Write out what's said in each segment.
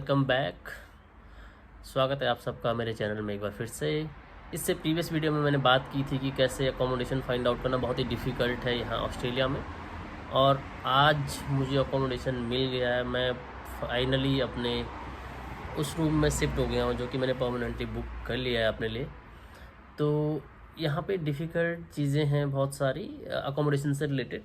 Welcome back. स्वागत है आप सबका मेरे चैनल में एक बार फिर से। इससे प्रीवियस वीडियो में मैंने बात की थी कि कैसे अकोमोडेशन फाइंड आउट करना बहुत ही डिफ़िकल्ट है यहाँ ऑस्ट्रेलिया में, और आज मुझे अकोमोडेशन मिल गया है। मैं फाइनली अपने उस रूम में शिफ्ट हो गया हूँ जो कि मैंने परमानेंटली बुक कर लिया है अपने लिए। तो यहाँ पे डिफ़िकल्ट चीज़ें हैं बहुत सारी अकोमोडेशन से रिलेटेड,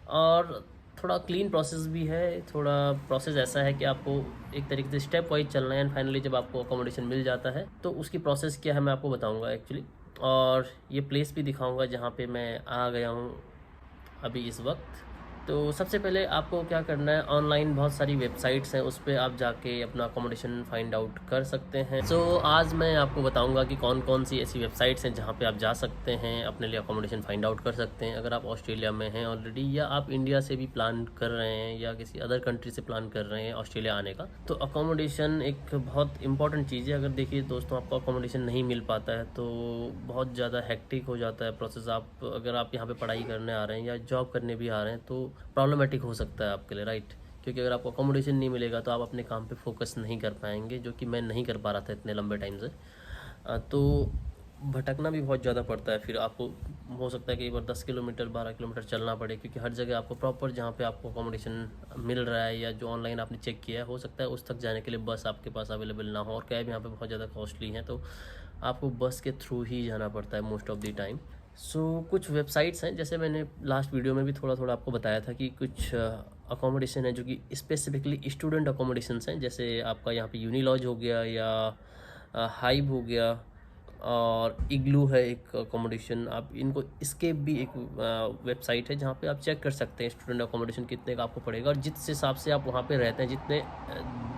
और थोड़ा क्लीन प्रोसेस भी है। थोड़ा प्रोसेस ऐसा है कि आपको एक तरीके से स्टेप वाइज चलना है, एंड फाइनली जब आपको अकोमोडेशन मिल जाता है तो उसकी प्रोसेस क्या है मैं आपको बताऊंगा एक्चुअली। और ये प्लेस भी दिखाऊंगा जहाँ पे मैं आ गया हूँ अभी इस वक्त। तो सबसे पहले आपको क्या करना है, ऑनलाइन बहुत सारी वेबसाइट्स हैं, उस पर आप जाके अपना अकोमोडेशन फाइंड आउट कर सकते हैं। आज मैं आपको बताऊंगा कि कौन कौन सी ऐसी वेबसाइट्स हैं जहां पे आप जा सकते हैं, अपने लिए अकोमोडेशन फाइंड आउट कर सकते हैं। अगर आप ऑस्ट्रेलिया में हैं ऑलरेडी, या आप इंडिया से भी प्लान कर रहे हैं, या किसी अदर कंट्री से प्लान कर रहे हैं ऑस्ट्रेलिया आने का, तो अकोमोडेशन एक बहुत इंपॉर्टेंट चीज़ है। अगर देखिए दोस्तों, आपको अकोमोडेशन नहीं मिल पाता है तो बहुत ज़्यादा हेक्टिक हो जाता है प्रोसेस। अगर आप यहाँ पे पढ़ाई करने आ रहे हैं या जॉब करने भी आ रहे हैं तो प्रॉब्लमेटिक हो सकता है आपके लिए, राइट? क्योंकि अगर आपको अकोमोडेशन नहीं मिलेगा तो आप अपने काम पे फोकस नहीं कर पाएंगे, जो कि मैं नहीं कर पा रहा था इतने लंबे टाइम से। तो भटकना भी बहुत ज़्यादा पड़ता है। फिर आपको हो सकता है कि एक बार 10 किलोमीटर 12 किलोमीटर चलना पड़े, क्योंकि हर जगह आपको प्रॉपर जहाँ पे आपको अकोमोडेशन मिल रहा है या जो ऑनलाइन आपने चेक किया है, हो सकता है उस तक जाने के लिए बस आपके पास अवेलेबल ना हो, और कैब यहाँ पे बहुत ज़्यादा कॉस्टली है, तो आपको बस के थ्रू ही जाना पड़ता है मोस्ट ऑफ द टाइम। कुछ वेबसाइट्स हैं, जैसे मैंने लास्ट वीडियो में भी थोड़ा थोड़ा आपको बताया था कि कुछ अकोमोडेशन है जो कि स्पेसिफिकली स्टूडेंट अकोमोडेशंस हैं। जैसे आपका यहाँ पे यूनिलॉज हो गया, या हाइब हो गया, और इग्लू है एक अकोमोडेशन। आप इनको स्केप भी एक वेबसाइट है जहाँ पे आप चेक कर सकते हैं स्टूडेंट अकोमोडेशन कितने का आपको पड़ेगा, और जिस हिसाब से आप वहाँ पे रहते हैं, जितने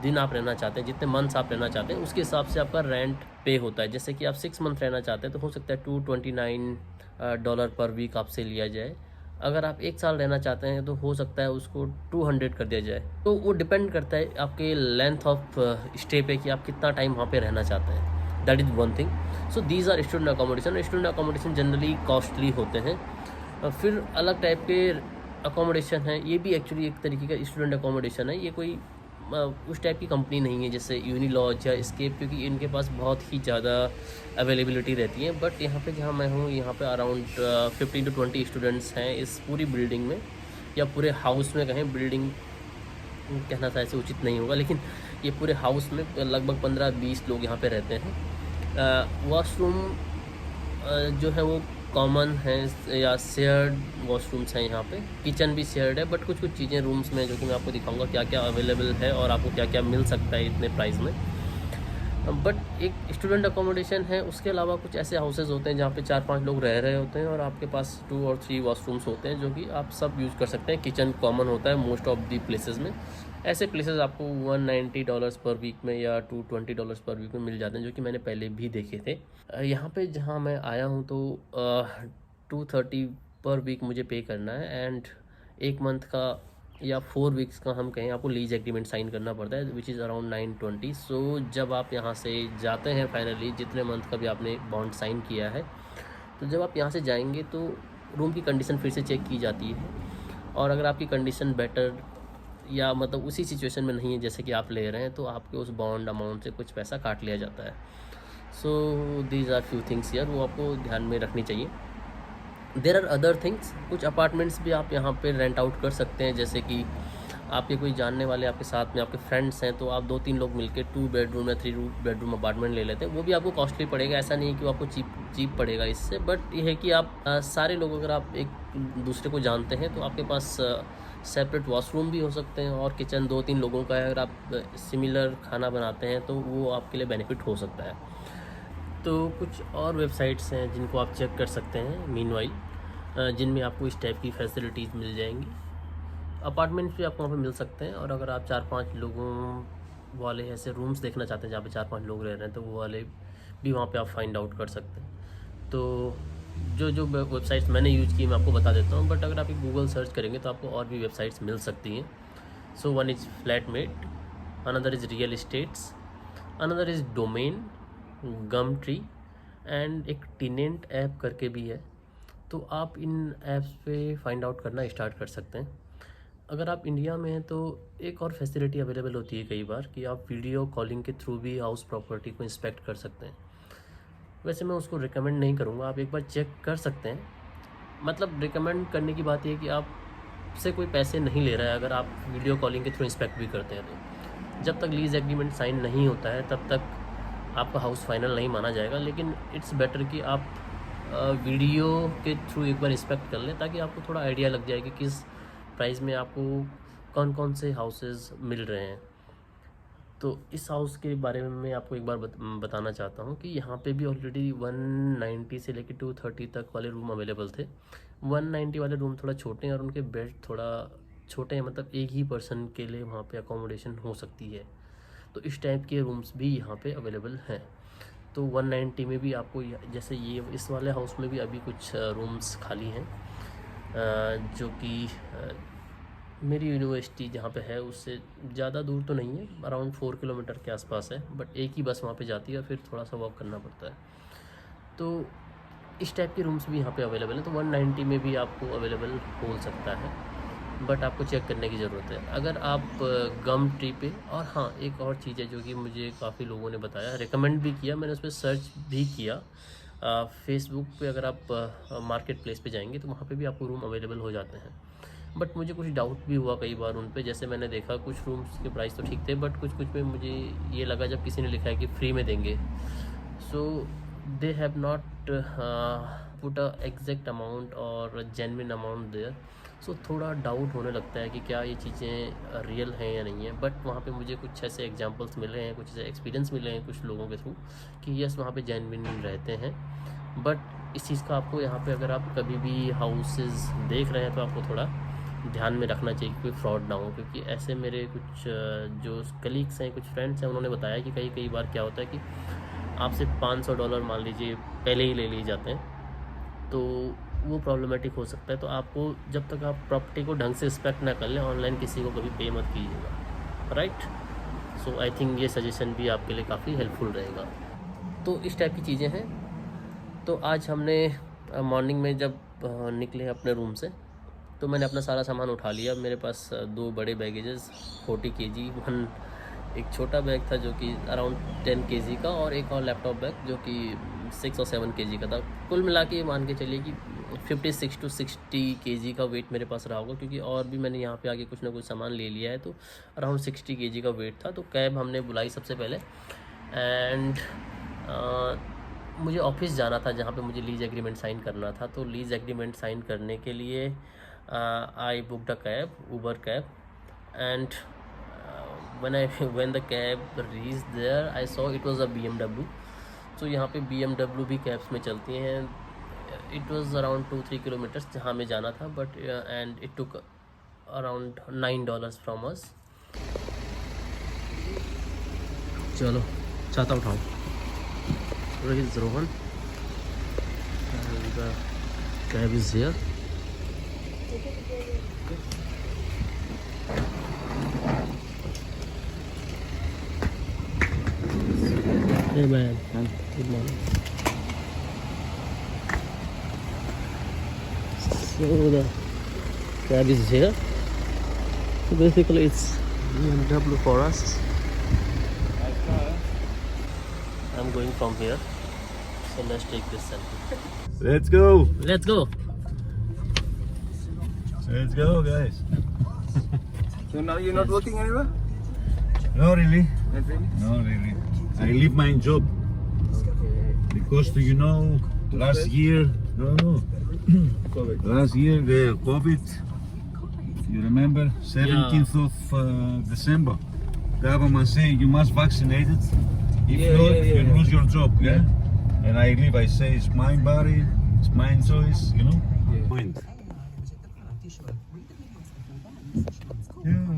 दिन आप रहना चाहते हैं, जितने मंथ्स आप रहना चाहते हैं, उसके हिसाब से आपका रेंट पे होता है। जैसे कि आप 6 मंथ रहना चाहते हैं तो हो सकता है $229 पर वीक आपसे लिया जाए। अगर आप 1 साल रहना चाहते हैं तो हो सकता है उसको 200 कर दिया जाए। तो वो डिपेंड करता है आपके लेंथ ऑफ स्टे पे कि आप कितना टाइम वहाँ पे रहना चाहते हैं। That is one thing. So these are student accommodation. Student accommodation generally costly होते हैं। फिर अलग टाइप के अकोमोडेशन है, ये भी एक्चुअली एक तरीके का स्टूडेंट अकोमोडेशन है। ये कोई उस टाइप की कंपनी नहीं है जैसे यूनिलॉज या स्केप, क्योंकि इनके पास बहुत ही ज़्यादा अवेलेबिलिटी रहती है। बट यहाँ पे जहाँ मैं हूँ, यहाँ पे अराउंड 15 to 20 स्टूडेंट्स हैं इस पूरी बिल्डिंग में, या पूरे हाउस में कहें। बिल्डिंग कहना था ऐसे उचित नहीं होगा, लेकिन ये पूरे हाउस में लगभग 15-20 लोग यहाँ पे रहते हैं। वॉशरूम जो है वो कॉमन है, या शेयर्ड वॉशरूम्स हैं यहाँ पे। किचन भी शेयर्ड है, बट कुछ कुछ चीज़ें रूम्स में जो कि मैं आपको दिखाऊंगा क्या क्या अवेलेबल है और आपको क्या क्या मिल सकता है इतने प्राइस में। बट एक स्टूडेंट अकोमोडेशन है, उसके अलावा कुछ ऐसे हाउसेज होते हैं जहाँ पे 4-5 लोग रह रहे होते हैं, और आपके पास 2 और 3 वॉशरूम्स होते हैं जो कि आप सब यूज़ कर सकते हैं। किचन कॉमन होता है मोस्ट ऑफ दी प्लेसेस में। ऐसे प्लेसेस आपको $190 पर वीक में या $220 पर वीक में मिल जाते हैं, जो कि मैंने पहले भी देखे थे। यहाँ पे जहाँ मैं आया हूँ तो 230 पर वीक मुझे पे करना है, एंड 1 मंथ का या 4 वीक्स का हम कहें, आपको लीज एग्रीमेंट साइन करना पड़ता है, विच इज़ अराउंड 920। जब आप यहाँ से जाते हैं फाइनली, जितने मंथ का भी आपने बॉन्ड साइन किया है, तो जब आप यहाँ से जाएंगे तो रूम की कंडीशन फिर से चेक की जाती है, और अगर आपकी कंडीशन बेटर या मतलब उसी सिचुएशन में नहीं है जैसे कि आप ले रहे हैं, तो आपके उस बॉन्ड अमाउंट से कुछ पैसा काट लिया जाता है। दीज आर फ्यू थिंग्स यार, वो आपको ध्यान में रखनी चाहिए। देर आर अदर थिंग्स, कुछ अपार्टमेंट्स भी आप यहाँ पे रेंट आउट कर सकते हैं। जैसे कि आपके कोई जानने वाले आपके साथ में आपके फ्रेंड्स हैं, तो आप 2-3 लोग मिलकर 2 बेडरूम या 3 बेडरूम अपार्टमेंट ले लेते हैं। वो भी आपको कॉस्टली पड़ेगा, ऐसा नहीं है कि वो आपको चीप पड़ेगा इससे, बट ये है कि आप सारे लोग अगर आप एक दूसरे को जानते हैं तो आपके पास सेपरेट वॉशरूम भी हो सकते हैं, और किचन 2-3 लोगों का है। अगर आप सिमिलर खाना बनाते हैं तो वो आपके लिए बेनिफिट हो सकता है। तो कुछ और वेबसाइट्स हैं जिनको आप चेक कर सकते हैं मीनवाइल, जिनमें आपको इस टाइप की फैसिलिटीज़ मिल जाएंगी। अपार्टमेंट्स भी आपको वहाँ पे मिल सकते हैं, और अगर आप 4-5 लोगों वाले ऐसे रूम्स देखना चाहते हैं जहाँ पे 4-5 लोग रह रहे हैं, तो वो वाले भी वहाँ पे आप फाइंड आउट कर सकते हैं। तो जो जो वेबसाइट्स मैंने यूज़ की मैं आपको बता देता हूँ, बट अगर आप गूगल सर्च करेंगे तो आपको और भी वेबसाइट्स मिल सकती हैं। One is Flatmate, another is real estates, another is Domain, Gumtree, and एक टेनेंट ऐप करके भी है। तो आप इन ऐप्स पे फाइंड आउट करना स्टार्ट कर सकते हैं। अगर आप इंडिया में हैं तो एक और फैसिलिटी अवेलेबल होती है कई बार कि आप वीडियो कॉलिंग के थ्रू भी हाउस प्रॉपर्टी को इंस्पेक्ट कर सकते हैं। वैसे मैं उसको रिकमेंड नहीं करूँगा, आप एक बार चेक कर सकते हैं। मतलब रिकमेंड करने की बात ये है कि आप से कोई पैसे नहीं ले रहा है अगर आप वीडियो कॉलिंग के थ्रू इंस्पेक्ट भी करते हैं तो। जब तक लीज़ एग्रीमेंट साइन नहीं होता है तब तक आपका हाउस फाइनल नहीं माना जाएगा, लेकिन इट्स बेटर कि आप वीडियो के थ्रू एक बार इंस्पेक्ट कर लें ताकि आपको थोड़ा आइडिया लग जाए कि किस प्राइस में आपको कौन कौन से हाउसेस मिल रहे हैं। तो इस हाउस के बारे में मैं आपको एक बार बताना चाहता हूँ कि यहाँ पे भी ऑलरेडी 190 से लेकर 230 तक वाले रूम अवेलेबल थे। 190 वाले रूम थोड़ा छोटे हैं और उनके बेड थोड़ा छोटे हैं, मतलब एक ही पर्सन के लिए वहाँ पे अकोमोडेशन हो सकती है। तो इस टाइप के रूम्स भी यहाँ पे अवेलेबल हैं। तो 190 में भी आपको जैसे ये इस वाले हाउस में भी अभी कुछ रूम्स खाली हैं, जो कि मेरी यूनिवर्सिटी जहाँ पे है उससे ज़्यादा दूर तो नहीं है, अराउंड 4 किलोमीटर के आसपास है, बट एक ही बस वहाँ पे जाती है, फिर थोड़ा सा वॉक करना पड़ता है। तो इस टाइप के रूम्स भी यहाँ पे अवेलेबल है। तो 190 में भी आपको अवेलेबल हो सकता है, बट आपको चेक करने की ज़रूरत है अगर आप गम ट्री पे। और हाँ, एक और चीज़ है जो कि मुझे काफ़ी लोगों ने बताया, रिकमेंड भी किया, मैंने उस पर सर्च भी किया फेसबुक पे। अगर आप मार्केट प्लेस पे जाएंगे तो वहाँ पे भी आपको रूम अवेलेबल हो जाते हैं, बट मुझे कुछ डाउट भी हुआ कई बार उन पे। जैसे मैंने देखा कुछ रूम्स के प्राइस तो ठीक थे, बट कुछ में मुझे ये लगा जब किसी ने लिखा है कि फ्री में देंगे, so they have not put a exact amount और जेन्युइन अमाउंट देयर। सो थोड़ा डाउट होने लगता है कि क्या ये चीज़ें रियल हैं या नहीं है। बट वहाँ पे मुझे कुछ ऐसे एग्जांपल्स मिले हैं, कुछ ऐसे एक्सपीरियंस मिले हैं कुछ लोगों के थ्रू कि यस वहाँ पे जेन्युइन रहते हैं। बट इस चीज़ का आपको यहाँ पे अगर आप कभी भी हाउसेस देख रहे हैं तो आपको थोड़ा ध्यान में रखना चाहिए कि कोई फ्रॉड ना हो, क्योंकि ऐसे मेरे कुछ जो कलीग्स हैं, कुछ फ्रेंड्स हैं, उन्होंने बताया कि कई बार क्या होता है कि आपसे $500 मान लीजिए पहले ही ले लिए जाते हैं, तो वो प्रॉब्लमेटिक हो सकता है। तो आपको जब तक आप प्रॉपर्टी को ढंग से इंस्पेक्ट ना कर लें, ऑनलाइन किसी को कभी पे मत कीजिएगा, राइट। सो आई थिंक ये सजेशन भी आपके लिए काफ़ी हेल्पफुल रहेगा। तो इस टाइप की चीज़ें हैं। तो आज हमने मॉर्निंग में जब निकले अपने रूम से तो मैंने अपना सारा सामान उठा लिया। मेरे पास 2 बड़े बैगेजेस 40 kg, एक छोटा बैग था जो कि अराउंड 10 kg का, और एक और लैपटॉप बैग जो कि 6 और 7 kg का था। कुल मिला के मान के चलिए कि 56 to 60 kg का वेट मेरे पास रहा होगा, क्योंकि और भी मैंने यहाँ पे आके कुछ ना कुछ सामान ले लिया है। तो अराउंड 60 kg का वेट था। तो कैब हमने बुलाई सबसे पहले, एंड मुझे ऑफिस जाना था जहाँ पे मुझे लीज एग्रीमेंट साइन करना था। तो लीज एग्रीमेंट साइन करने के लिए I booked a cab, Uber cab, and when the cab reached there I saw it was a BMW। तो यहाँ पे BMW भी कैब्स में चलती हैं। इट वाज अराउंड 2-3 किलोमीटर्स जहाँ में जाना था, but and it took around $9 from us. चलो छाता उठाओ। Where is Rohan? And the cab is here. Hey man, good morning. So the cab is here. So basically it's BMW for us. I'm going from here. So let's take this selfie. Let's go. Let's go. Let's go, guys. So now you're not working anywhere? No, really. Not really? No, really. I leave my job because last year. No. COVID. Last year the COVID. You remember 17th of December. Government saying you must vaccinate it. If not, you lose your job. Yeah. And I leave. I say it's my body, it's my choice. Point. Yeah.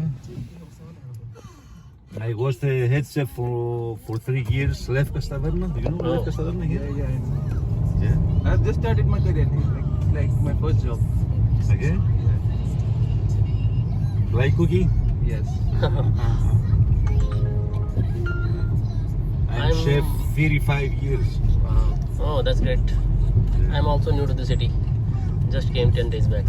I was the head chef for 3 years. Lefkas Taverna. Do you know Lefkas Taverna here? Yeah. I've just started my career. Like my first job. Okay. Like cooking? Yes. I'm chef 35 years. Wow. Oh, that's great. I'm also new to the city. Just came 10 days back.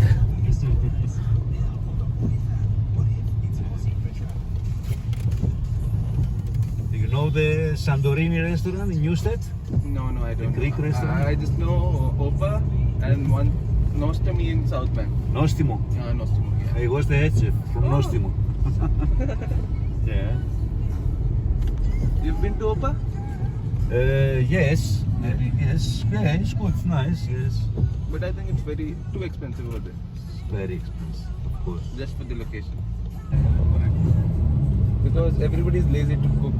the Santorini restaurant in Newstead? No, I don't. Greek restaurant? I just know Opa and one Nostami in South Bank. Nostimo. Yeah, Nostami. Yeah. I was the head chef from Nostimo. Yeah. You've been to Opa? Yes. Yes. Yeah, it's good. It's nice. Yes. But I think it's too expensive over there. It's very expensive, of course. Just for the location. Because everybody is lazy to cook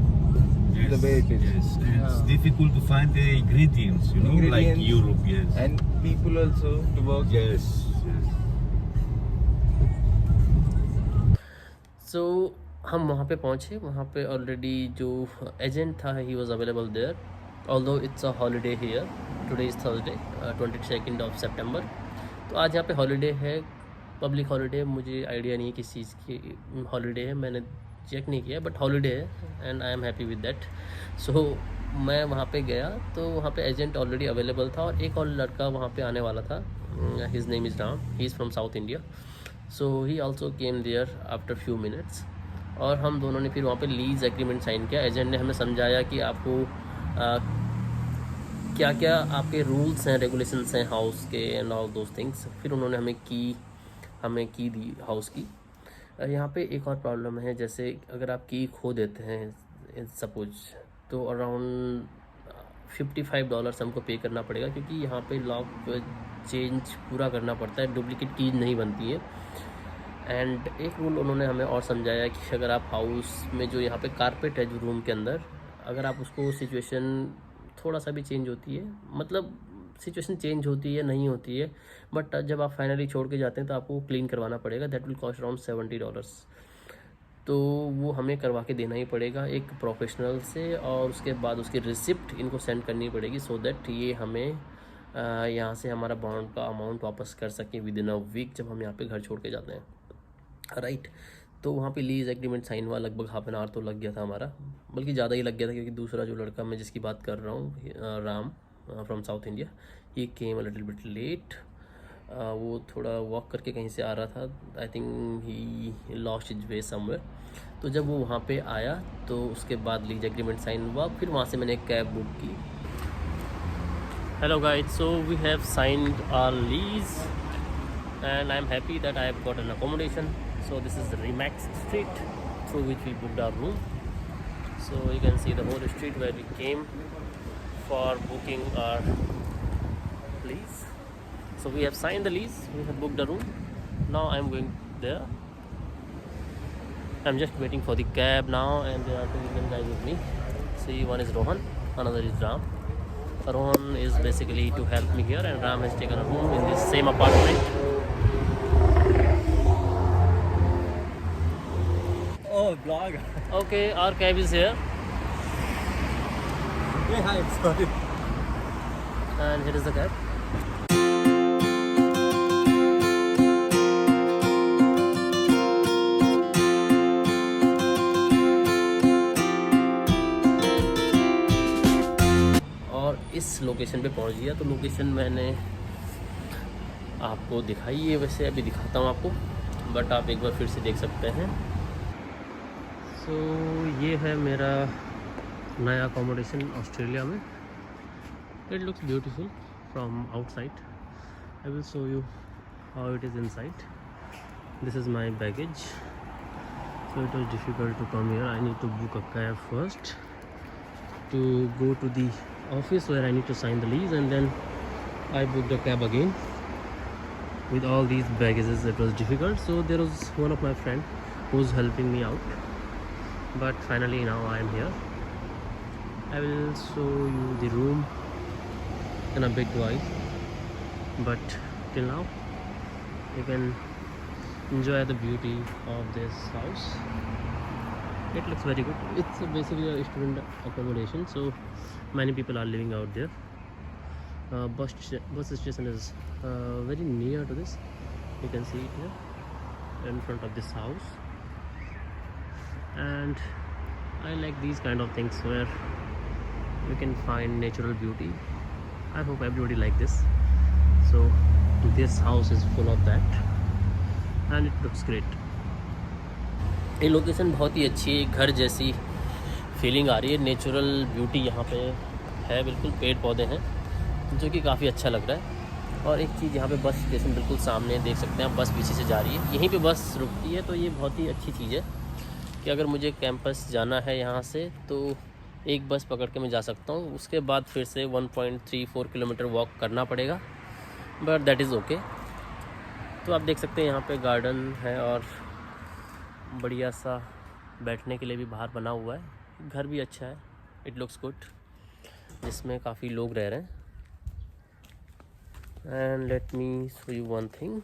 Yes, the way it is. Yes. And it's Yeah. difficult to find the ingredients, you know, like Ingredients. Europe. Yes. And people also to work. Yes. Yes. सो हम वहाँ पे पहुँचे, वहाँ पे already जो agent था ही was available there, although it's a holiday here, today is Thursday 22 of September. तो आज यहाँ पे हॉलीडे है, पब्लिक हॉलीडे। मुझे आइडिया नहीं है किस चीज़ की हॉलीडे है, मैंने चेक नहीं किया, बट हॉलीडे है and I am happy with that. So मैं वहाँ पे गया तो वहाँ पे एजेंट ऑलरेडी अवेलेबल था और एक और लड़का वहाँ पे आने वाला था, his name is Ram, he is from South India. So he also came there after few minutes और हम दोनों ने फिर वहाँ पे लीज एग्रीमेंट साइन किया। एजेंट ने हमें समझाया कि आपको क्या क्या आपके रूल्स हैं, रेगुलेशंस हैं हाउस के एंड ऑल दोज थिंग्स। फिर उन्होंने हमें की दी हाउस की। यहाँ पे एक और प्रॉब्लम है, जैसे अगर आप की खो देते हैं सपोज, तो अराउंड $55 हमको पे करना पड़ेगा, क्योंकि यहाँ पे लॉक चेंज पूरा करना पड़ता है, डुप्लीकेट कीज नहीं बनती है। एंड एक रूल उन्होंने हमें और समझाया कि अगर आप हाउस में जो यहाँ पे कारपेट है जो रूम के अंदर, अगर आप उसको सिचुएशन थोड़ा सा भी चेंज होती है, मतलब सिचुएशन चेंज होती है नहीं होती है, बट जब आप फाइनली छोड़ के जाते हैं तो आपको क्लीन करवाना पड़ेगा। That will cost around $70। तो वो हमें करवा के देना ही पड़ेगा एक प्रोफेशनल से, और उसके बाद उसकी रिसिप्ट इनको सेंड करनी पड़ेगी, सो दैट ये हमें यहाँ से हमारा बॉन्ड का अमाउंट वापस कर सकें विद इन अ वीक, जब हम यहाँ पे घर छोड़ के जाते हैं, राइट। तो वहाँ पे लीज एग्रीमेंट साइन हुआ, लगभग हाफ एन आवर तो लग गया था हमारा, बल्कि ज़्यादा ही लग गया था, क्योंकि दूसरा जो लड़का मैं जिसकी बात कर रहा हूँ, Ram from South India, he came a little bit late. वो थोड़ा वॉक करके कहीं से आ रहा था, I think he lost his way somewhere. तो जब वो वहाँ पे आया तो उसके बाद लीज एग्रीमेंट साइन हुआ, फिर वहाँ से मैंने एक कैब बुक की। Hello guys, so we have signed our lease and I am happy that I have got an accommodation. So this is the Remax Street through which we booked our room. So you can see the whole street where we came for booking our lease. So we have signed the lease, we have booked a room. Now I am going there. I am just waiting for the cab now, and there are two Indian guys with me. See, one is Rohan, another is Ram. Rohan is basically to help me here, and Ram has taken a room in this same apartment. Oh, vlog. Okay, our cab is here, Hey, hi, sorry. and here is the cab. और इस location पे पहुंच गया। तो location मैंने आपको दिखाई है, वैसे अभी दिखाता हूँ आपको, बट आप एक बार फिर से देख सकते हैं। सो ये है मेरा नया अकोमोडेशन ऑस्ट्रेलिया में। It looks beautiful from outside. I will show you how it is inside. This is my baggage. So it was difficult to come here. I need to book a cab first to go to the office where I need to sign the lease, and then I booked a cab again. With all these baggages it was difficult, so there was one of my friend who was helping me out, but finally now I am here. I will show you the room in a bit while, but till now you can enjoy the beauty of this house. It looks very good. It's basically a student accommodation, so many people are living out there. Bus station is very near to this. You can see it here in front of this house, and I like these kind of things where you can find natural beauty. I hope everybody like this. So this house is full of that, and it looks great. ये location बहुत ही अच्छी है, घर जैसी feeling आ रही है, natural beauty यहाँ पे है, बिल्कुल पेड़ पौधे हैं जो कि काफ़ी अच्छा लग रहा है। और एक चीज़ यहाँ पे बस स्टेशन बिल्कुल सामने देख सकते हैं आप, बस पीछे से जा रही है, यहीं पे बस रुकती है। तो ये बहुत ही अच्छी चीज़ है कि अगर मुझे कैंपस जाना है यहाँ से तो एक बस पकड़ के मैं जा सकता हूँ, उसके बाद फिर से 1.34 किलोमीटर वॉक करना पड़ेगा, बट दैट इज़ ओके। तो आप देख सकते हैं यहाँ पे गार्डन है और बढ़िया सा बैठने के लिए भी बाहर बना हुआ है। घर भी अच्छा है, इट लुक्स गुड, जिसमें काफ़ी लोग रह रहे हैं। And let me show you one thing,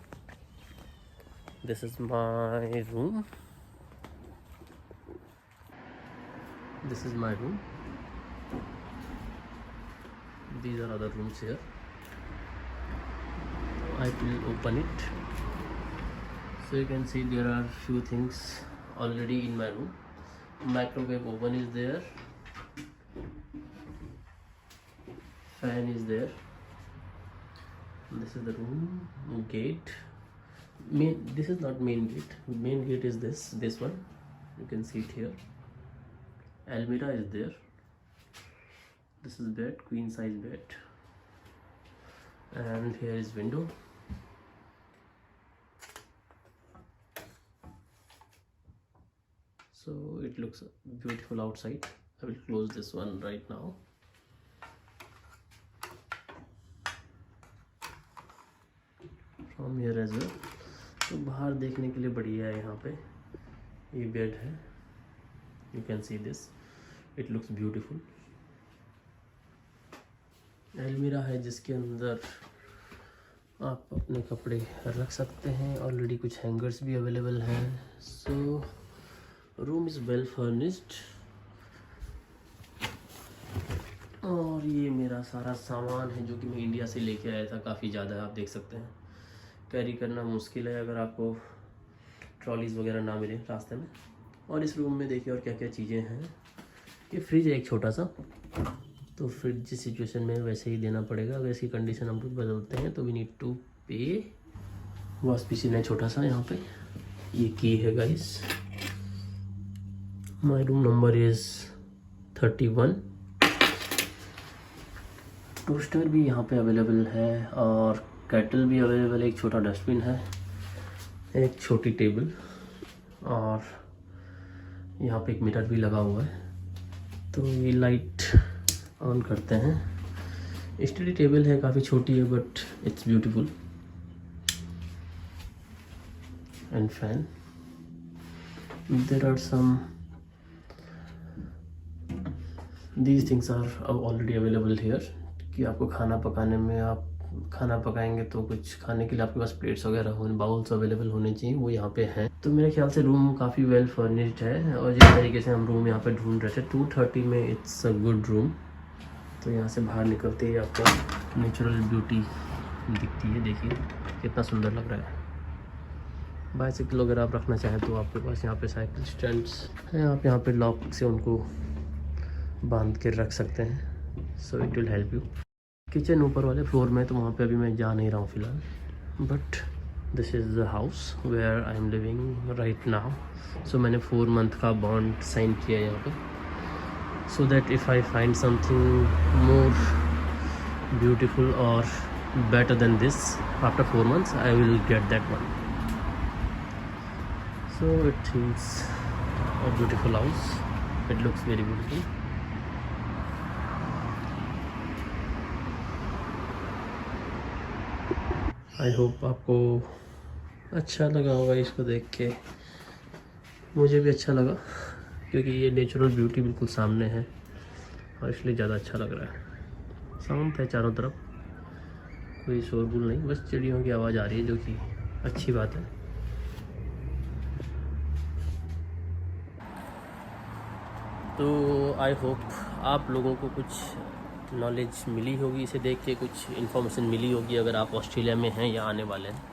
this is my room, this is my room, these are other rooms here. I will open it, so you can see there are few things already in my room. Microwave oven is there, fan is there, this is the room. Gate, this is not main gate, main gate is this one, you can see it here. Almirah is there, this is bed, queen size bed, and here is window. So it looks beautiful outside. I will close this one right now. From here as well. तो बाहर देखने के लिए बढ़िया है। यहाँ पे ये बेड है, you can see this, it looks beautiful. अलमीरा है जिसके अंदर आप अपने कपड़े रख सकते हैं, ऑलरेडी कुछ हैंगर्स भी अवेलेबल हैं। सो रूम इज़ वेल फर्निश्ड। और ये मेरा सारा सामान है जो कि मैं इंडिया से लेके आया था, काफ़ी ज़्यादा है, आप देख सकते हैं, कैरी करना मुश्किल है अगर आपको ट्रॉलीज़ वगैरह ना मिले रास्ते में। और इस रूम में देखिए और क्या क्या चीज़ें हैं। ये फ्रिज है एक छोटा सा, तो फ्रिज जिस सिचुएशन में वैसे ही देना पड़ेगा, अगर इसकी कंडीशन हम कुछ बदलते हैं तो वी नीड टू पे। वॉश बेसिन है छोटा सा यहाँ पे, ये की है guys. My room number is 31। Toaster भी यहाँ पे अवेलेबल है और केटल भी अवेलेबल है, एक छोटा डस्टबिन है, एक छोटी टेबल, और यहाँ पे एक मिरर भी लगा हुआ है। तो ये लाइट ऑन करते हैं। स्टडी टेबल है, काफ़ी छोटी है but it's beautiful. And fan, there are some these things are already available here, कि आपको खाना पकाने में, आप खाना पकाएंगे तो कुछ खाने के लिए आपके पास प्लेट्स वगैरह होने, बाउल्स अवेलेबल होने चाहिए, वो यहाँ पे हैं। तो मेरे ख्याल से रूम काफ़ी वेल फर्निश्ड है। और जिस तरीके से हम रूम यहाँ पे ढूंढ रहे थे 230 में, इट्स अ गुड रूम। तो यहाँ से बाहर निकलते ही आपको नेचुरल ब्यूटी दिखती है, देखिए कितना सुंदर लग रहा है। बाइसाइकिल वगैरह आप रखना चाहें तो आपके पास यहाँ पे साइकिल स्टैंड्स हैं, आप यहाँ पे लॉक से उनको बांध के रख सकते हैं। So it will help you. Kitchen ऊपर वाले फ्लोर में, तो वहाँ पे अभी मैं जा नहीं रहा हूँ फ़िलहाल, but this is the house where I am living right now. So मैंने 4 मंथ का बॉन्ड साइन किया है यहाँ पे, so that if I find something more beautiful और better than this after 4 months, I will get that one. So it is a beautiful house, it looks very beautiful. I hope आपको अच्छा लगा होगा इसको देख के। मुझे भी अच्छा लगा क्योंकि ये नेचुरल ब्यूटी बिल्कुल सामने है और इसलिए ज़्यादा अच्छा लग रहा है। शांत है चारों तरफ, कोई शोरगुल नहीं, बस चिड़ियों की आवाज़ आ रही है जो कि अच्छी बात है। तो आई होप आप लोगों को कुछ नॉलेज मिली होगी, इसे देख के कुछ इन्फॉर्मेशन मिली होगी अगर आप ऑस्ट्रेलिया में हैं या आने वाले हैं,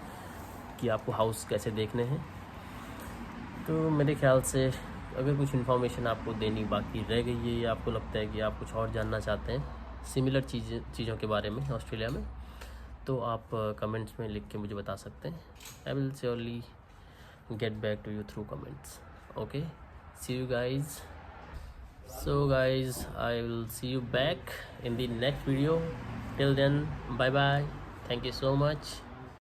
कि आपको हाउस कैसे देखने हैं। तो मेरे ख्याल से अगर कुछ इन्फॉर्मेशन आपको देनी बाकी रह गई है या आपको लगता है कि आप कुछ और जानना चाहते हैं सिमिलर चीज़ों के बारे में ऑस्ट्रेलिया में, तो आप कमेंट्स में लिख के मुझे बता सकते हैं। I will surely get back to you through comments. Okay, see you guys. So guys, I will see you back in the next video. Till then, bye bye. Thank you so much.